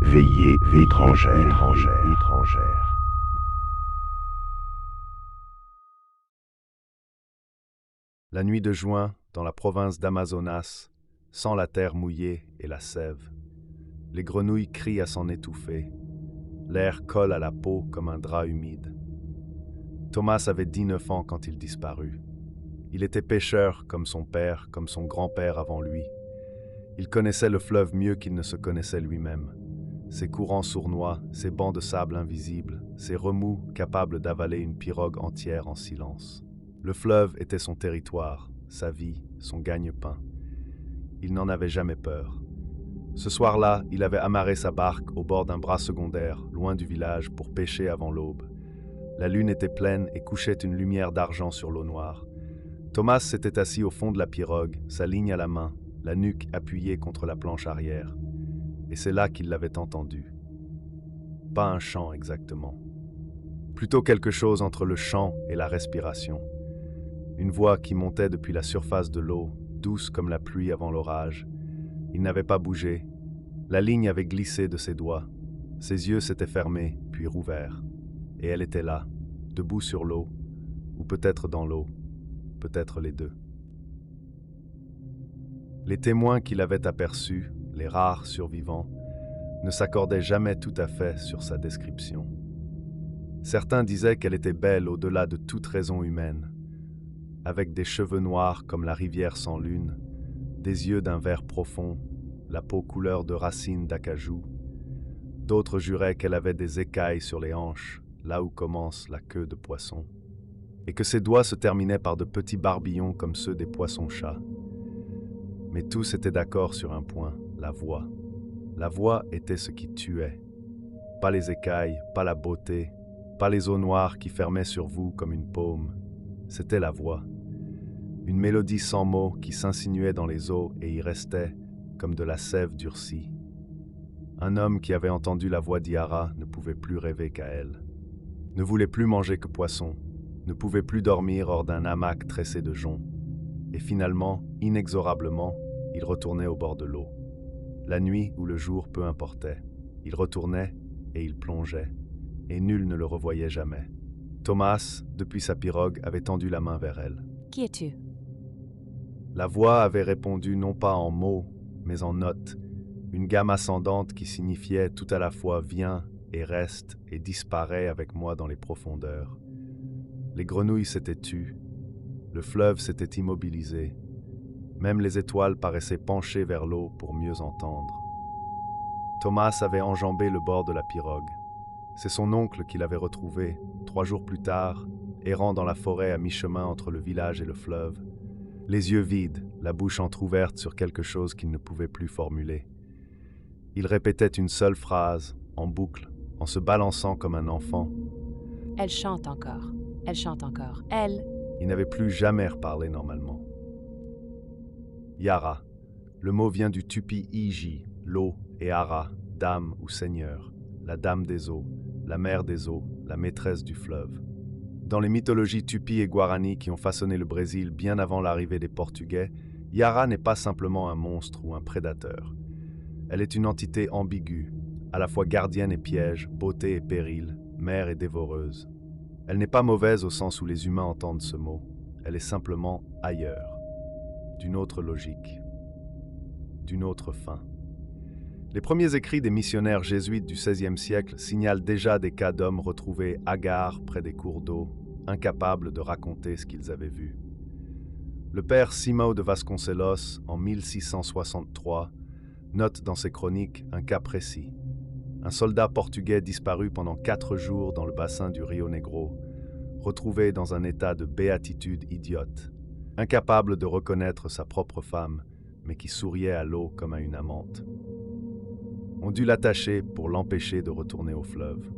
Veillée étrangère. La nuit de juin, dans la province d'Amazonas, sent la terre mouillée et la sève. Les grenouilles crient à s'en étouffer. L'air colle à la peau comme un drap humide. Thomas avait 19 ans quand il disparut. Il était pêcheur comme son père, comme son grand-père avant lui. Il connaissait le fleuve mieux qu'il ne se connaissait lui-même. Ses courants sournois, ses bancs de sable invisibles, ses remous capables d'avaler une pirogue entière en silence. Le fleuve était son territoire, sa vie, son gagne-pain. Il n'en avait jamais peur. Ce soir-là, il avait amarré sa barque au bord d'un bras secondaire, loin du village, pour pêcher avant l'aube. La lune était pleine et couchait une lumière d'argent sur l'eau noire. Thomas s'était assis au fond de la pirogue, sa ligne à la main, la nuque appuyée contre la planche arrière. Et c'est là qu'il l'avait entendu. Pas un chant exactement. Plutôt quelque chose entre le chant et la respiration. Une voix qui montait depuis la surface de l'eau, douce comme la pluie avant l'orage. Il n'avait pas bougé. La ligne avait glissé de ses doigts. Ses yeux s'étaient fermés, puis rouverts. Et elle était là, debout sur l'eau, ou peut-être dans l'eau, peut-être les deux. Les témoins qu'il avait aperçus, les rares survivants, ne s'accordaient jamais tout à fait sur sa description. Certains disaient qu'elle était belle au-delà de toute raison humaine, avec des cheveux noirs comme la rivière sans lune, des yeux d'un vert profond, la peau couleur de racines d'acajou. D'autres juraient qu'elle avait des écailles sur les hanches, là où commence la queue de poisson, et que ses doigts se terminaient par de petits barbillons comme ceux des poissons-chats. Mais tous étaient d'accord sur un point, la voix. La voix était ce qui tuait. Pas les écailles, pas la beauté, pas les eaux noires qui fermaient sur vous comme une paume. C'était la voix. Une mélodie sans mots qui s'insinuait dans les eaux et y restait comme de la sève durcie. Un homme qui avait entendu la voix d'Yara ne pouvait plus rêver qu'à elle. Ne voulait plus manger que poisson, ne pouvait plus dormir hors d'un hamac tressé de joncs. Et finalement, inexorablement, il retournait au bord de l'eau. La nuit ou le jour, peu importait. Il retournait et il plongeait, et nul ne le revoyait jamais. Thomas, depuis sa pirogue, avait tendu la main vers elle. « Qui es-tu » La voix avait répondu non pas en mots, mais en notes, une gamme ascendante qui signifiait tout à la fois « viens » et « reste » et « disparaît avec moi dans les profondeurs. » Les grenouilles s'étaient tues, le fleuve s'était immobilisé, même les étoiles paraissaient penchées vers l'eau pour mieux entendre. Thomas avait enjambé le bord de la pirogue. C'est son oncle qui l'avait retrouvé, 3 jours plus tard, errant dans la forêt à mi-chemin entre le village et le fleuve, les yeux vides, la bouche entr'ouverte sur quelque chose qu'il ne pouvait plus formuler. Il répétait une seule phrase, en boucle, en se balançant comme un enfant. « Elle chante encore. Elle chante encore. Elle... » Il n'avait plus jamais reparlé normalement. Yara. Le mot vient du tupi iji, l'eau, et Ara, dame ou seigneur, la dame des eaux, la mère des eaux, la maîtresse du fleuve. Dans les mythologies tupi et guarani qui ont façonné le Brésil bien avant l'arrivée des Portugais, Yara n'est pas simplement un monstre ou un prédateur. Elle est une entité ambiguë, à la fois gardienne et piège, beauté et péril, mère et dévoreuse. Elle n'est pas mauvaise au sens où les humains entendent ce mot. Elle est simplement ailleurs, d'une autre logique, d'une autre fin. Les premiers écrits des missionnaires jésuites du XVIe siècle signalent déjà des cas d'hommes retrouvés hagards près des cours d'eau, incapables de raconter ce qu'ils avaient vu. Le père Simão de Vasconcelos, en 1663, note dans ses chroniques un cas précis. Un soldat portugais disparu pendant 4 jours dans le bassin du Rio Negro, retrouvé dans un état de béatitude idiote, incapable de reconnaître sa propre femme, mais qui souriait à l'eau comme à une amante. On dut l'attacher pour l'empêcher de retourner au fleuve.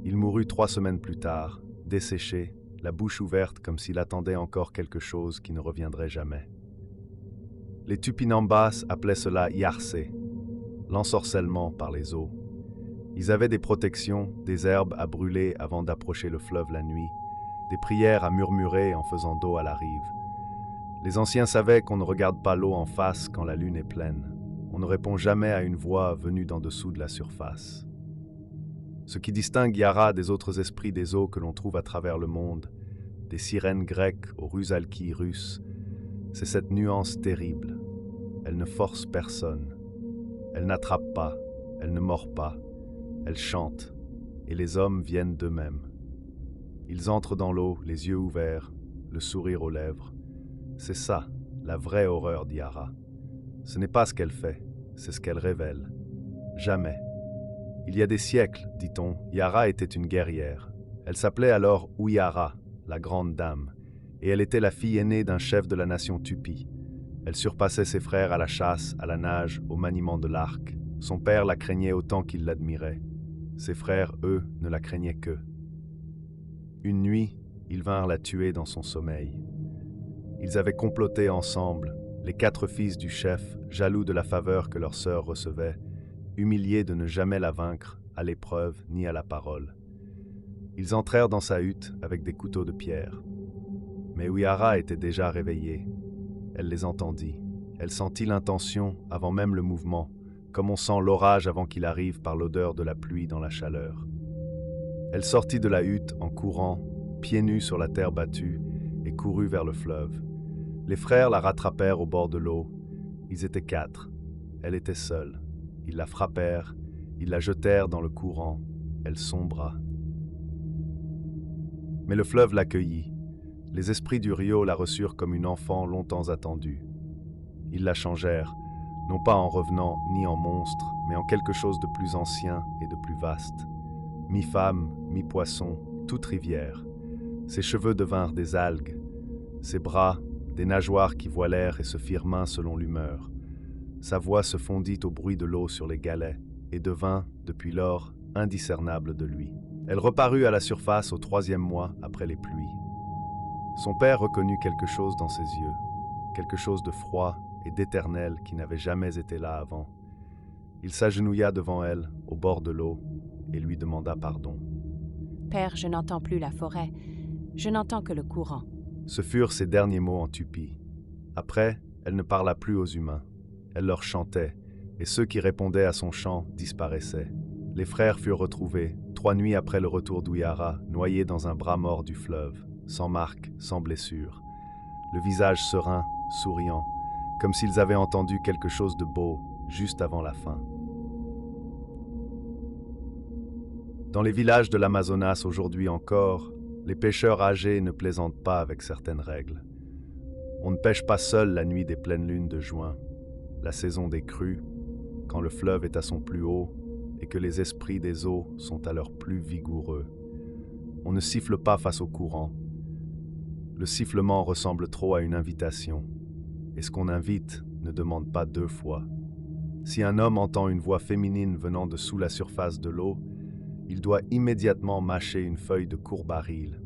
Il mourut 3 semaines plus tard, desséché, la bouche ouverte comme s'il attendait encore quelque chose qui ne reviendrait jamais. Les Tupinambas appelaient cela yarse, l'ensorcellement par les eaux. Ils avaient des protections, des herbes à brûler avant d'approcher le fleuve la nuit, des prières à murmurer en faisant dos à la rive. Les anciens savaient qu'on ne regarde pas l'eau en face quand la lune est pleine. on ne répond jamais à une voix venue d'en dessous de la surface. Ce qui distingue Yara des autres esprits des eaux que l'on trouve à travers le monde, des sirènes grecques aux rusalki russes, c'est cette nuance terrible. Elle ne force personne. Elle n'attrape pas, elle ne mord pas. Elle chante, et les hommes viennent d'eux-mêmes. Ils entrent dans l'eau, les yeux ouverts, le sourire aux lèvres. C'est ça, la vraie horreur d'Yara. Ce n'est pas ce qu'elle fait, c'est ce qu'elle révèle. Jamais. Il y a des siècles, dit-on, Yara était une guerrière. Elle s'appelait alors Uyara, la grande dame, et elle était la fille aînée d'un chef de la nation Tupi. Elle surpassait ses frères à la chasse, à la nage, au maniement de l'arc. Son père la craignait autant qu'il l'admirait. Ses frères, eux, ne la craignaient qu'eux. Une nuit, ils vinrent la tuer dans son sommeil. Ils avaient comploté ensemble, les 4 fils du chef, jaloux de la faveur que leur sœur recevait, humiliés de ne jamais la vaincre, à l'épreuve ni à la parole. Ils entrèrent dans sa hutte avec des couteaux de pierre. Mais Uyara était déjà réveillée. Elle les entendit. Elle sentit l'intention avant même le mouvement, comme on sent l'orage avant qu'il arrive par l'odeur de la pluie dans la chaleur. Elle sortit de la hutte en courant, pieds nus sur la terre battue, et courut vers le fleuve. Les frères la rattrapèrent au bord de l'eau. Ils étaient 4. Elle était seule. Ils la frappèrent, ils la jetèrent dans le courant. Elle sombra. Mais le fleuve l'accueillit. Les esprits du Rio la reçurent comme une enfant longtemps attendue. Ils la changèrent, non pas en revenant ni en monstre, mais en quelque chose de plus ancien et de plus vaste. Mi-femme, mi-poisson, toute rivière. Ses cheveux devinrent des algues, ses bras, des nageoires qui voilèrent et se firent mains selon l'humeur. Sa voix se fondit au bruit de l'eau sur les galets et devint, depuis lors, indiscernable de lui. Elle reparut à la surface au 3e mois après les pluies. Son père reconnut quelque chose dans ses yeux, quelque chose de froid et d'éternel qui n'avait jamais été là avant. Il s'agenouilla devant elle, au bord de l'eau, et lui demanda pardon. « Père, je n'entends plus la forêt. Je n'entends que le courant. » Ce furent ses derniers mots en tupi. Après, elle ne parla plus aux humains. Elle leur chantait, et ceux qui répondaient à son chant disparaissaient. Les frères furent retrouvés, 3 nuits après le retour d'Uyara, noyés dans un bras mort du fleuve, sans marque, sans blessure. Le visage serein, souriant, comme s'ils avaient entendu quelque chose de beau, juste avant la fin. Dans les villages de l'Amazonas aujourd'hui encore, les pêcheurs âgés ne plaisantent pas avec certaines règles. On ne pêche pas seul la nuit des pleines lunes de juin, la saison des crues, quand le fleuve est à son plus haut et que les esprits des eaux sont à leur plus vigoureux. On ne siffle pas face au courant. Le sifflement ressemble trop à une invitation, et ce qu'on invite ne demande pas 2 fois. Si un homme entend une voix féminine venant de sous la surface de l'eau, il doit immédiatement mâcher une feuille de courbaril.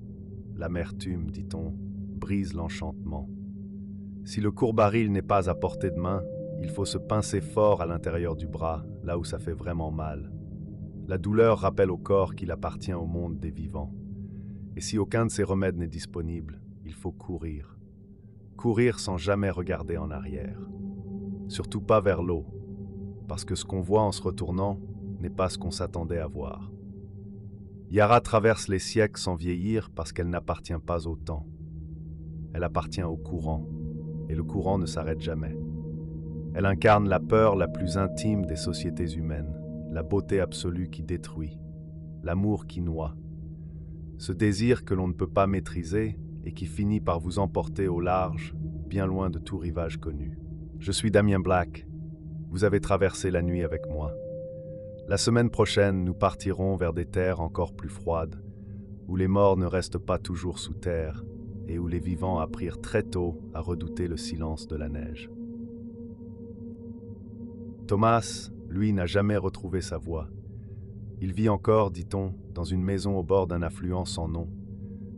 L'amertume, dit-on, brise l'enchantement. Si le courbaril n'est pas à portée de main, il faut se pincer fort à l'intérieur du bras, là où ça fait vraiment mal. La douleur rappelle au corps qu'il appartient au monde des vivants. Et si aucun de ces remèdes n'est disponible, il faut courir. Courir sans jamais regarder en arrière. Surtout pas vers l'eau, parce que ce qu'on voit en se retournant n'est pas ce qu'on s'attendait à voir. Yara traverse les siècles sans vieillir parce qu'elle n'appartient pas au temps. Elle appartient au courant, et le courant ne s'arrête jamais. Elle incarne la peur la plus intime des sociétés humaines, la beauté absolue qui détruit, l'amour qui noie, ce désir que l'on ne peut pas maîtriser et qui finit par vous emporter au large, bien loin de tout rivage connu. Je suis Damien Black. Vous avez traversé la nuit avec moi. La semaine prochaine, nous partirons vers des terres encore plus froides, où les morts ne restent pas toujours sous terre et où les vivants apprirent très tôt à redouter le silence de la neige. Thomas, lui, n'a jamais retrouvé sa voix. Il vit encore, dit-on, dans une maison au bord d'un affluent sans nom.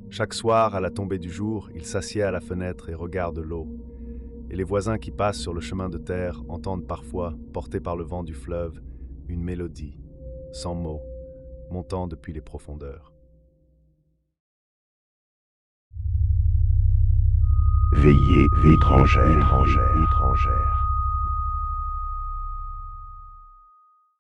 Chaque soir, à la tombée du jour, il s'assied à la fenêtre et regarde l'eau. Et les voisins qui passent sur le chemin de terre entendent parfois, portés par le vent du fleuve, une mélodie, sans mots, montant depuis les profondeurs. Veillée étrangère.